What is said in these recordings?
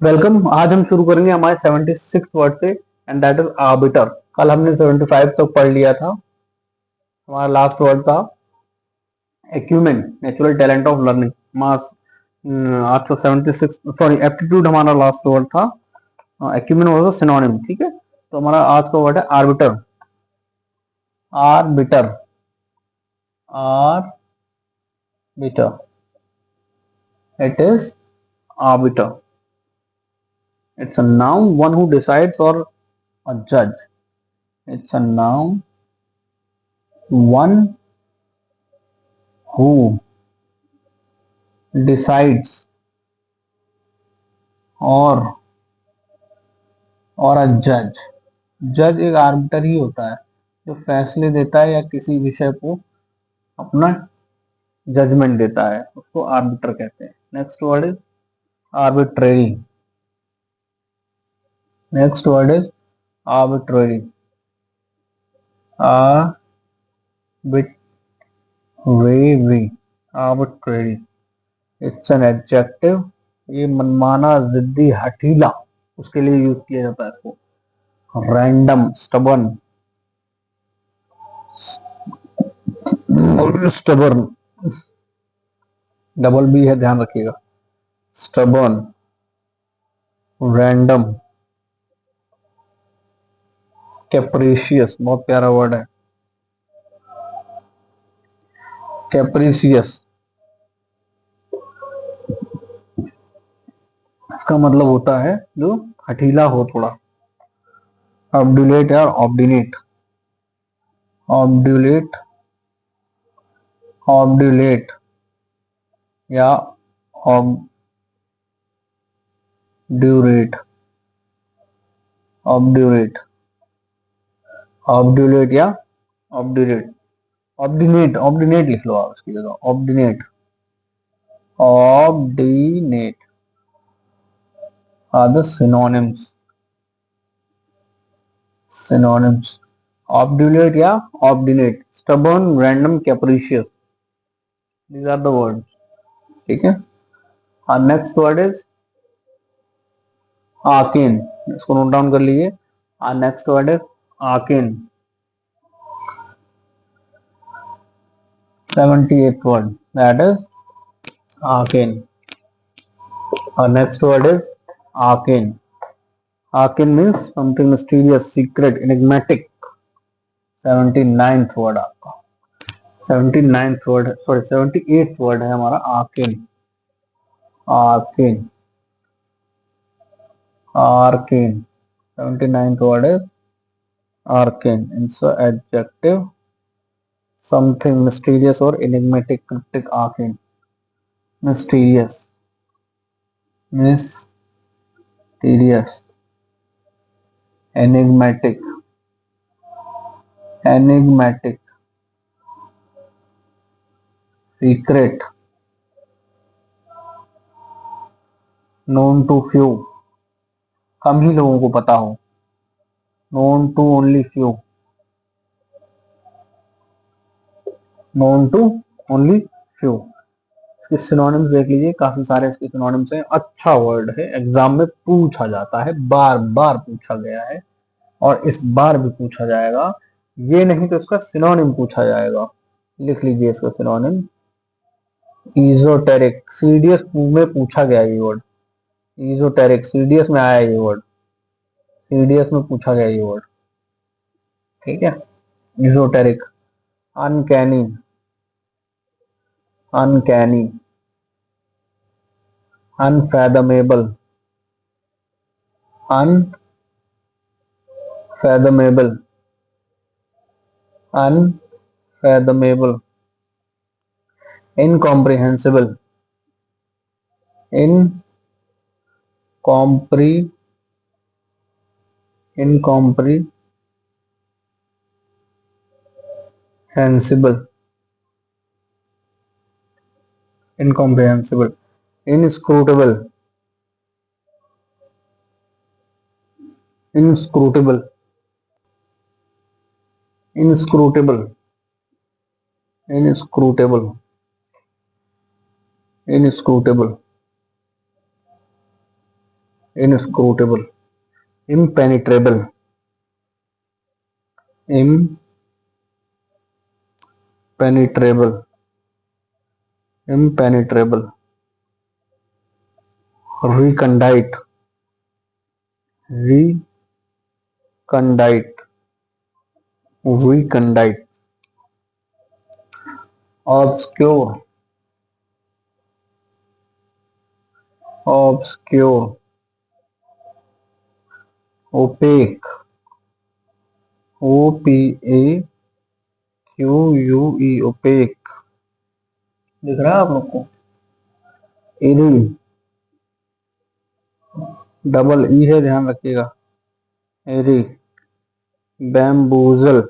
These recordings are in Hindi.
वेलकम। आज हम शुरू करेंगे हमारे 76 वर्ड से एंड दैट इज आर्बिटर। कल हमने 75 तक पढ़ लिया था। हमारा लास्ट वर्ड था acumen, natural talent of learning. मास आज का 76 सॉरी एप्टीट्यूड हमारा लास्ट वर्ड था। Acumen was a synonym. ठीक है, तो हमारा आज का वर्ड है arbiter. Arbiter, arbiter, it is arbiter. It's a noun, one who decides, or a judge. It's a noun, one who decides, or a judge. जज एक आर्बिटर ही होता है जो फैसले देता है या किसी विषय को अपना जजमेंट देता है, उसको आर्बिटर कहते हैं। Next word is arbitrary. Next word is arbitrary. Arbitrary, arbitrary, it's an adjective. ये मनमाना, जिद्दी, हठीला, उसके लिए यूज किया जाता है इसको। Random, stubborn, stubborn, double B है, ध्यान रखिएगा। स्टबर्न, रैंडम, कैप्रिशियस, बहुत प्यारा वर्ड है कैप्रिशियस। इसका मतलब होता है जो हठीला हो थोड़ा। ऑब्डुलेट या ऑब्डिनेट, ऑब्डुलेट, ऑब्डुलेट या ऑब्ड्यूरेट, ऑब्ड्यूरेट, ऑब्ड्यूलेट या ऑब्ड्यूरेट। ऑब्डिनेट, ऑब्डिनेट लिख लो आप इसकी जगह, obstinate, obstinate are the synonyms, synonyms. Obdurate या obstinate, stubborn, random, capricious, these are the words। ठीक है, और नेक्स्ट वर्ड इज आर्केन। इसको नोट डाउन कर लीजिए। और next word is arcane. 78th word, that is arcane. Our next word is arcane. Arcane means something mysterious, secret, enigmatic। 79th word आपका, 79th word, sorry 78th word है हमारा arcane। arcane, arcane, 79th word is arcane। It's an adjective, something mysterious or enigmatic, cryptic, arcane, mysterious, mysterious, enigmatic, enigmatic, secret, known to few, कम ही लोगों को पता हो। known to only few, known to only few। इसके सिनोनिम्स देख लीजिए, काफी सारे इसके सिनोनिम्स हैं। अच्छा वर्ड है, एग्जाम में पूछा जाता है, बार बार पूछा गया है और इस बार भी पूछा जाएगा। ये नहीं तो इसका सिनोनिम पूछा जाएगा। लिख लीजिए इसका सिनोनिम, इजोटेरिक। सीडीएस में पूछा गया ये वर्ड, इजोटेरिक, सीडीएस में आया ये वर्ड, सीडीएस में पूछा गया ये वर्ड। ठीक है, esoteric. Uncanny, uncanny, unfathomable, unfathomable, unfathomable, incomprehensible, incomprehensible, incomprehensible, inscrutable, inscrutable, inscrutable, inscrutable, inscrutable, inscrutable, impenetrable, impenetrable, impenetrable, recondite, recondite, recondite, obscure, obscure, opaque, OPAQUE, opaque, दिख रहा है आप लोग को? इरी, डबल ई है, ध्यान रखिएगा, eerie, bamboozle,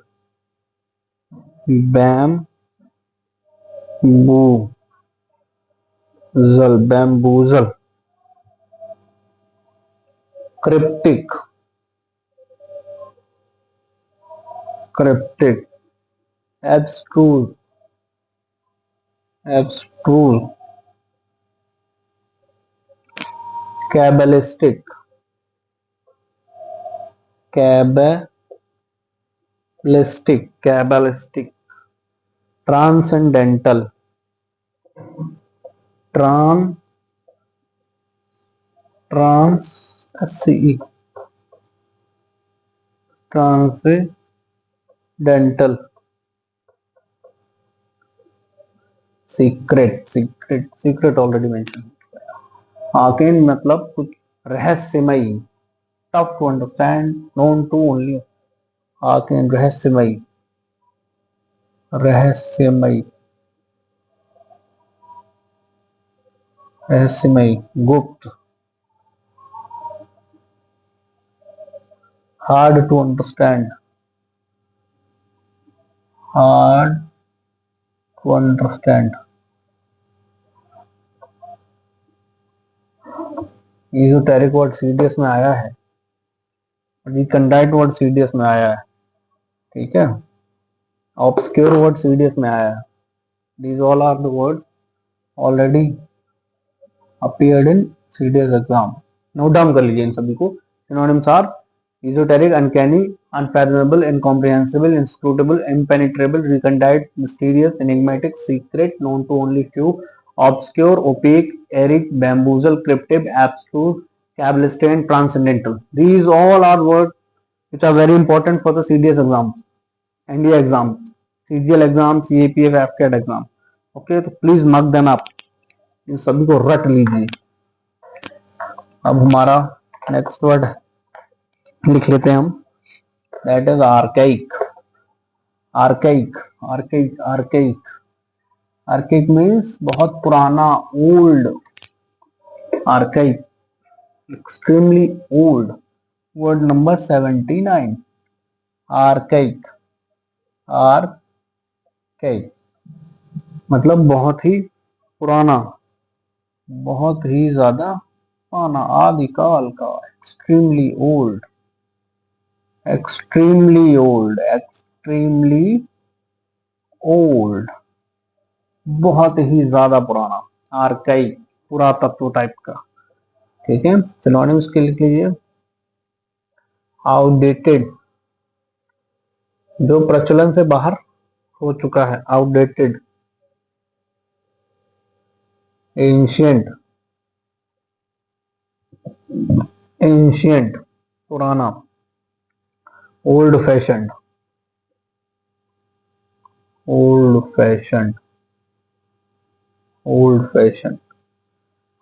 bamboozle, cryptic, cryptic, abstruse, abstruse, cabalistic, cabalistic, cabalistic, transcendental, trans see transcendental, secret, secret, secret already mention. Arcane मतलब कुछ रहस्यमयी, tough to understand, known to only, arcane रहस्यमयी, रहस्यमयी, रहस्यमयी, गुप्त, hard to understand, hard to understand, esoteric word CDS में आया है, रिकंडाइट वर्ड सीडीएस में आया है, ठीक है, ऑब्सक्योर वर्ड सीडीएस में आया है, these all are the words already appeared in CDS exam, note down कर लीजिए इन सभी को। Synonyms are esoteric, uncanny, unfathomable, incomprehensible, inscrutable, impenetrable, recondite, mysterious, enigmatic, secret, known to only few, obscure, opaque, eric, bamboozle, cryptic, abstruse, cabalistic, and transcendental. These all are words which are very important for the CDS exams, NDA exams, CGL exams, CAPF, AFCAT exam. Okay, तो प्लीज मार्क देम आप, इन सभी को रट लीजिए। अब हमारा नेक्स्ट वर्ड लिख लेते हैं हम, that is archaic, archaic, archaic, archaic, archaic means बहुत पुराना, old, archaic, extremely old, word number 79, archaic, archaic मतलब बहुत ही पुराना, बहुत ही ज्यादा पुराना, आदिकाल का, extremely old, extremely old, extremely old, बहुत ही ज्यादा पुराना, आर्काइक, पुरातत्व टाइप का, ठीक है। सिनोनिम्स के लिख लीजिए, आउटडेटेड, जो प्रचलन से बाहर हो चुका है, आउटडेटेड, एंशिएंट, एंशिएंट पुराना, old fashioned, old fashioned, old fashioned,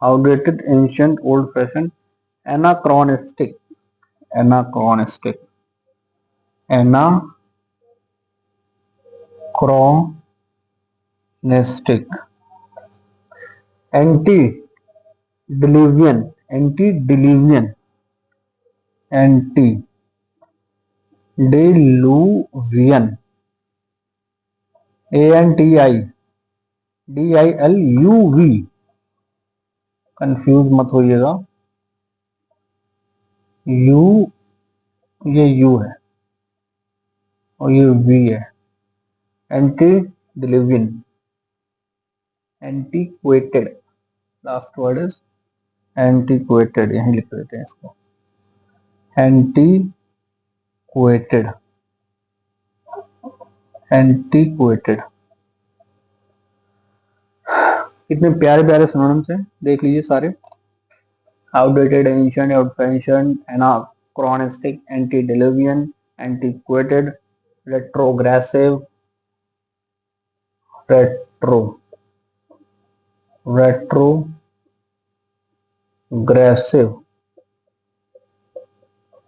outdated, ancient, old fashioned, anachronistic, anachronistic, anachronistic, antediluvian, antediluvian, antediluvian, ANTIDILUV, confuse मत होइएगा, यू, ये यू है और ये वी है, antediluvian, antiquated, last word is antiquated, यहीं लिख देते हैं इसको, एंटीक्वेटेड, एंटीक्वेटेड। कितने प्यारे प्यारे सिनोनिम्स हैं, देख लीजिए सारे। आउटडेटेड, एंशिएंट, आउटफेंशिएंट, anachronistic, antediluvian, antiquated, retrogressive, retrogressive,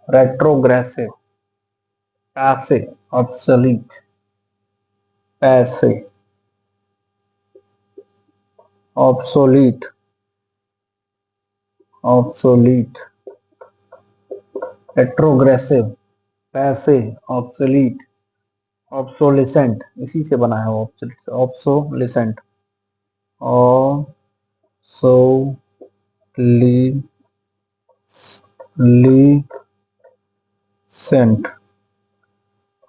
retrogressive, passé, obsolete, passé, obsolete, obsolete, retrogressive, passé, obsolete, obsolescent, इसी से बना है obsolescent, obsolescent,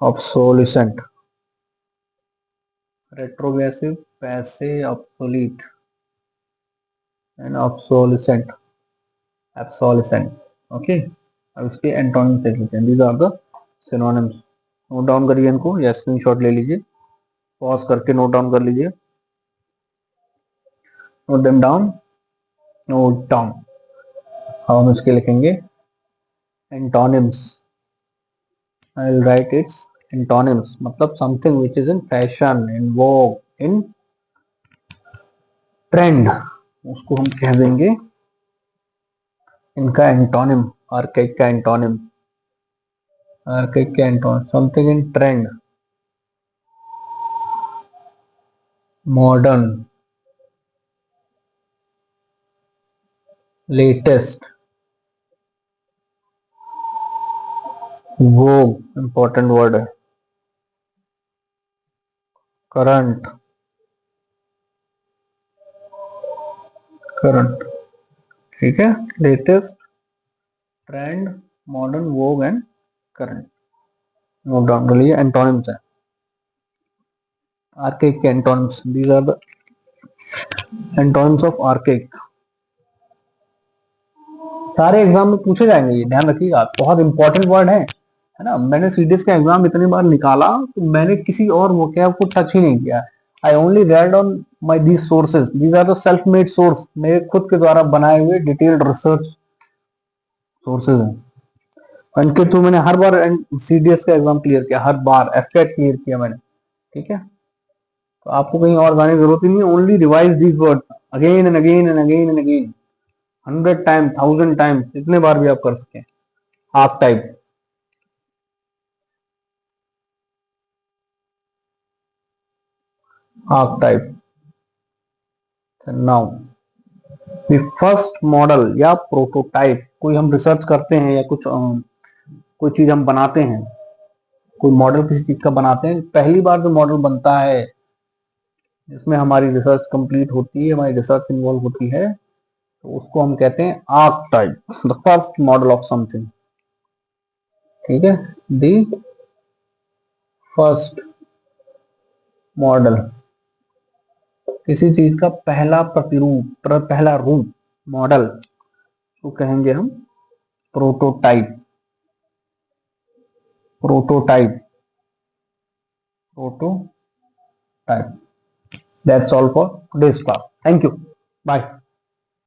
obsolescent, retrogressive, passé, obsolete and obsolescent, obsolescent. Okay, अब इसके एंटोनिम्स देख लेते हैं। These are the synonyms. Note down करिए इनको या स्क्रीनशॉट ले लीजिए, पॉज करके नोट डाउन कर लीजिए, note them down, note down. अब हम इसके लिखेंगे antonyms. I will write its antonyms, मतलब something which is in fashion, in vogue, in trend, उसको हम कह देंगे इनका एंटोनिम, आर्काइक का एंटोनिम, आर्काइक का antonym, something in trend, modern, latest, vogue, important word है, करंट, करंट, ठीक है, latest, trend, modern, vogue and current. Note down कर लीजिए, एंटोनिम्स है, आर्काइक के antonyms. These are the antonyms of archaic. सारे एग्जाम में पूछे जाएंगे, ये ध्यान रखिएगा, बहुत इंपॉर्टेंट वर्ड है ना। मैंने सीडीएस का एग्जाम इतनी बार निकाला तो मैंने किसी और वोकैब को टच ही नहीं किया। I only read on my these sources, these are the self made source, मेरे खुद के द्वारा बनाए हुए डिटेल्ड रिसर्च सोर्सेज हैं। इनके थ्रू मैंने हर बार सीडीएस का एग्जाम क्लियर किया, हर बार एफकेट क्लियर किया मैंने, ठीक है। तो आपको कहीं और जाने की जरूरत ही नहीं है, only revise these words again and again and again and again, 100 time, 1000 time, इतने बार भी आप कर सकें। आप type, archetype, now the first model या प्रोटोटाइप, कोई हम रिसर्च करते हैं या कुछ कोई चीज हम बनाते हैं, कोई मॉडल किसी चीज का बनाते हैं, पहली बार जो मॉडल बनता है जिसमें हमारी रिसर्च कंप्लीट होती है, हमारी रिसर्च इन्वॉल्व होती है, तो उसको हम कहते हैं archetype, the first model of something, ठीक है, द फर्स्ट मॉडल, किसी चीज का पहला प्रतिरूप, पहला रूप, मॉडल, तो कहेंगे हम prototype, prototype, prototype. That's all for today's class. Thank you. Bye.